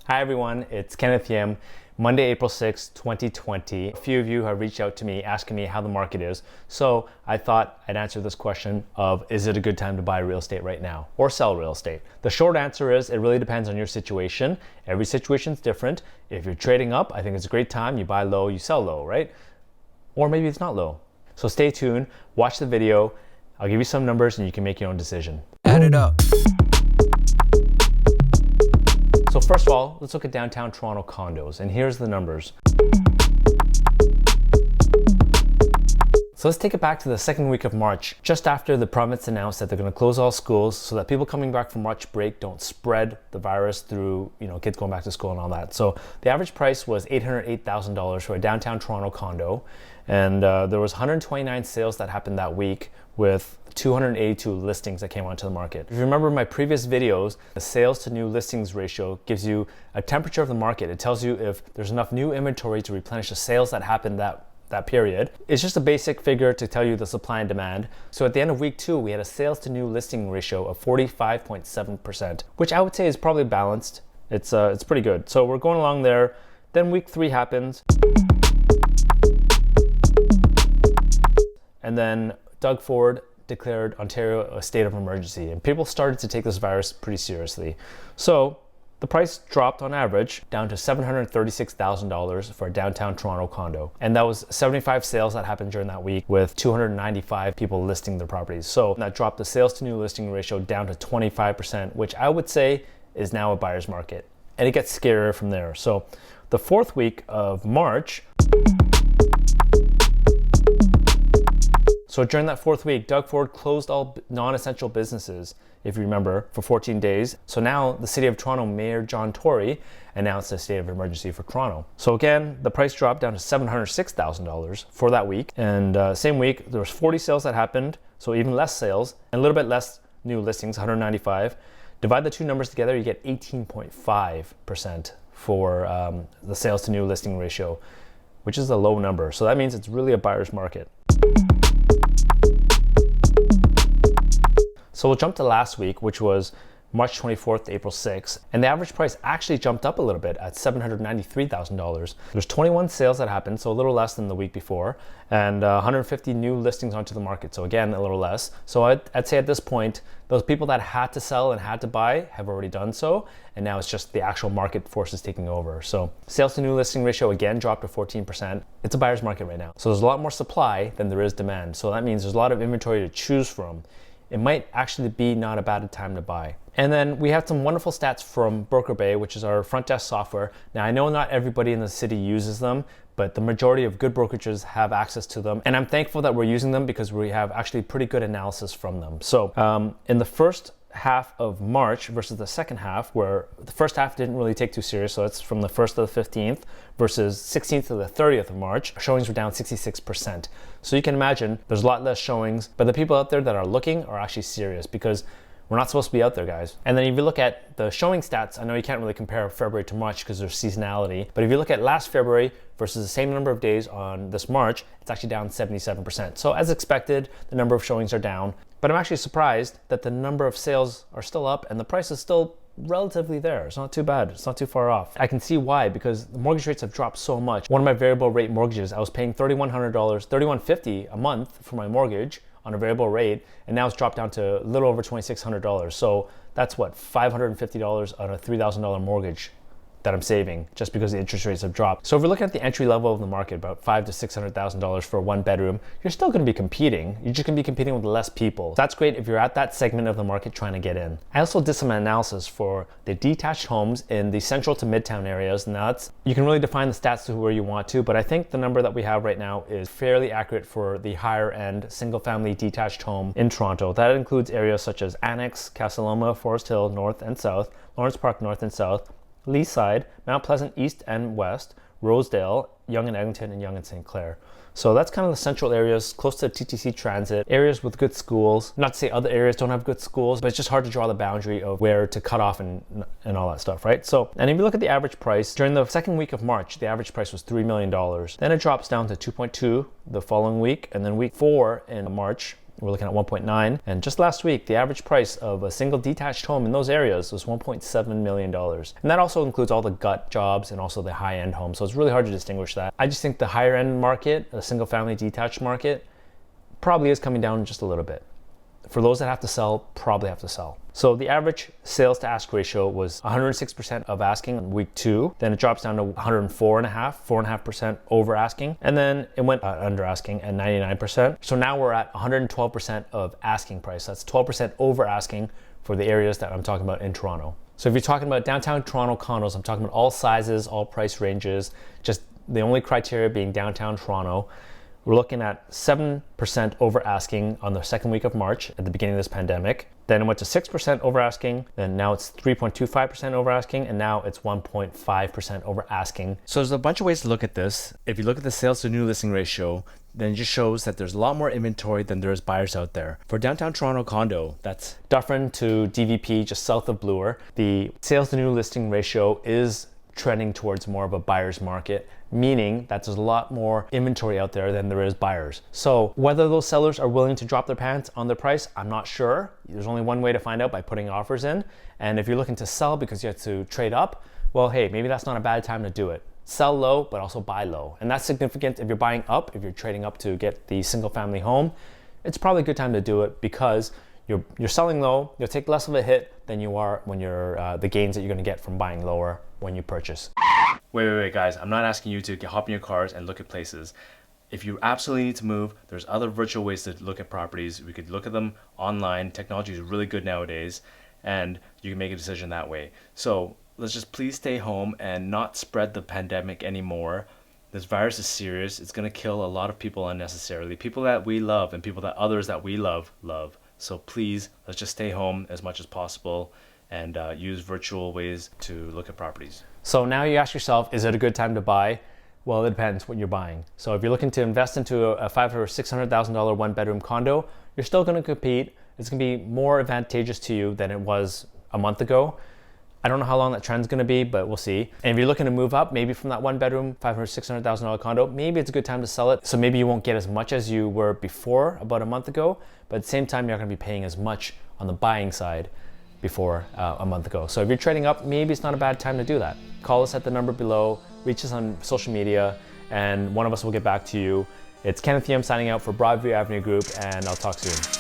Hi everyone, it's Kenneth Yim. Monday, April 6, 2020. A few of you have reached out to me asking me how the market is. So I thought I'd answer this question of, is it a good time to buy real estate right now or sell real estate? The short answer is it really depends on your situation. Every situation's different. If you're trading up, I think it's a great time. You buy low, you sell low, right? Or maybe it's not low. So stay tuned, watch the video. I'll give you some numbers and you can make your own decision. Add it up. So first of all, let's look at downtown Toronto condos, and here's the numbers. So let's take it back to the second week of March, just after the province announced that they're going to close all schools so that people coming back from March break don't spread the virus through, kids going back to school and all that. So the average price was $808,000 for a downtown Toronto condo, and there was 129 sales that happened that week with 282 listings that came onto the market. If you remember my previous videos, the sales to new listings ratio gives you a temperature of the market. It tells you if there's enough new inventory to replenish the sales that happened that period. It's just a basic figure to tell you the supply and demand. So at the end of week 2, we had a sales to new listing ratio of 45.7%, which I would say is probably balanced. It's pretty good. So we're going along there. Then week 3 happens. And then Doug Ford declared Ontario a state of emergency, and people started to take this virus pretty seriously. So the price dropped on average down to $736,000 for a downtown Toronto condo. And that was 75 sales that happened during that week with 295 people listing their properties. So that dropped the sales to new listing ratio down to 25%, which I would say is now a buyer's market. And it gets scarier from there. So the fourth week of March, so during that fourth week, Doug Ford closed all non-essential businesses, if you remember, for 14 days. So now the City of Toronto Mayor John Tory announced a state of emergency for Toronto. So again, the price dropped down to $706,000 for that week. And same week, there was 40 sales that happened, so even less sales, and a little bit less new listings, 195. Divide the two numbers together, you get 18.5% for the sales to new listing ratio, which is a low number. So that means it's really a buyer's market. So we'll jump to last week, which was March 24th to April 6th, and the average price actually jumped up a little bit at $793,000. There's 21 sales that happened, so a little less than the week before, and 150 new listings onto the market, so again, a little less. So I'd say at this point, those people that had to sell and had to buy have already done so, and now it's just the actual market forces taking over. So sales to new listing ratio again dropped to 14%. It's a buyer's market right now. So there's a lot more supply than there is demand. So that means there's a lot of inventory to choose from. It might actually be not a bad time to buy. And then we have some wonderful stats from BrokerBay, which is our front desk software. Now, I know not everybody in the city uses them, but the majority of good brokerages have access to them. And I'm thankful that we're using them because we have actually pretty good analysis from them. So in the first half of March versus the second half, where the first half didn't really take too serious, so it's from the 1st to the 15th versus 16th to the 30th of March, showings were down 66%. So you can imagine there's a lot less showings, but the people out there that are looking are actually serious because we're not supposed to be out there, guys. And then if you look at the showing stats, I know you can't really compare February to March because there's seasonality, but if you look at last February versus the same number of days on this March, it's actually down 77%. So as expected, the number of showings are down, but I'm actually surprised that the number of sales are still up and the price is still relatively there. It's not too bad. It's not too far off. I can see why, because the mortgage rates have dropped so much. One of my variable rate mortgages, I was paying $3,150 a month for my mortgage on a variable rate, and now it's dropped down to a little over $2,600. So that's what, $550 on a $3,000 mortgage that I'm saving just because the interest rates have dropped. So if we're looking at the entry level of the market, about $500,000 to $600,000 for a one bedroom, you're still going to be competing. You're just going to be competing with less people. That's great if you're at that segment of the market trying to get in. I also did some analysis for the detached homes in the central to midtown areas, and that's, you can really define the stats to where you want to, but I think the number that we have right now is fairly accurate for the higher end single family detached home in Toronto. That includes areas such as Annex, Casa Loma, Forest Hill, North and South, Lawrence Park North and South, Leaside, Mount Pleasant East and West, Rosedale, Yonge and Eglinton, and Yonge and St. Clair. So that's kind of the central areas, close to TTC Transit, areas with good schools. Not to say other areas don't have good schools, but it's just hard to draw the boundary of where to cut off and all that stuff, right? So, and if you look at the average price, during the second week of March, the average price was $3 million. Then it drops down to 2.2 the following week, and then week 4 in March, we're looking at 1.9. And just last week, the average price of a single detached home in those areas was $1.7 million. And that also includes all the gut jobs and also the high-end homes. So it's really hard to distinguish that. I just think the higher end market, the single family detached market, probably is coming down just a little bit. For those that have to sell, probably have to sell. So the average sales to ask ratio was 106% of asking in week 2. Then it drops down to 4.5% over asking. And then it went under asking at 99%. So now we're at 112% of asking price. That's 12% over asking for the areas that I'm talking about in Toronto. So if you're talking about downtown Toronto condos, I'm talking about all sizes, all price ranges, just the only criteria being downtown Toronto. We're looking at 7% over asking on the second week of March at the beginning of this pandemic. Then it went to 6% over asking. Then now it's 3.25% over asking. And now it's 1.5% over asking. So there's a bunch of ways to look at this. If you look at the sales to new listing ratio, then it just shows that there's a lot more inventory than there is buyers out there. For downtown Toronto condo, that's Dufferin to DVP, just south of Bloor, the sales to new listing ratio is trending towards more of a buyer's market, meaning that there's a lot more inventory out there than there is buyers. So whether those sellers are willing to drop their pants on their price, I'm not sure. There's only one way to find out, by putting offers in. And if you're looking to sell because you have to trade up, well, hey, maybe that's not a bad time to do it. Sell low, but also buy low. And that's significant if you're buying up, if you're trading up to get the single family home, it's probably a good time to do it because you're selling low, you'll take less of a hit than you are when you're the gains that you're gonna get from buying lower when you purchase. Wait, guys, I'm not asking you to hop in your cars and look at places. If you absolutely need to move, there's other virtual ways to look at properties. We could look at them online. Technology is really good nowadays, and you can make a decision that way. So let's just please stay home and not spread the pandemic anymore. This virus is serious. It's gonna kill a lot of people unnecessarily. People that we love and people that others that we love. So please, let's just stay home as much as possible and use virtual ways to look at properties. So now you ask yourself, is it a good time to buy? Well, it depends what you're buying. So if you're looking to invest into a $500,000 or $600,000 one-bedroom condo, you're still going to compete. It's going to be more advantageous to you than it was a month ago. I don't know how long that trend's going to be, but we'll see. And if you're looking to move up, maybe from that one-bedroom $500,000, $600,000 condo, maybe it's a good time to sell it. So maybe you won't get as much as you were before about a month ago, but at the same time, you're not going to be paying as much on the buying side before a month ago. So if you're trading up, maybe it's not a bad time to do that. Call us at the number below, reach us on social media, and one of us will get back to you. It's Kenneth Yim signing out for Broadview Avenue Group, and I'll talk soon.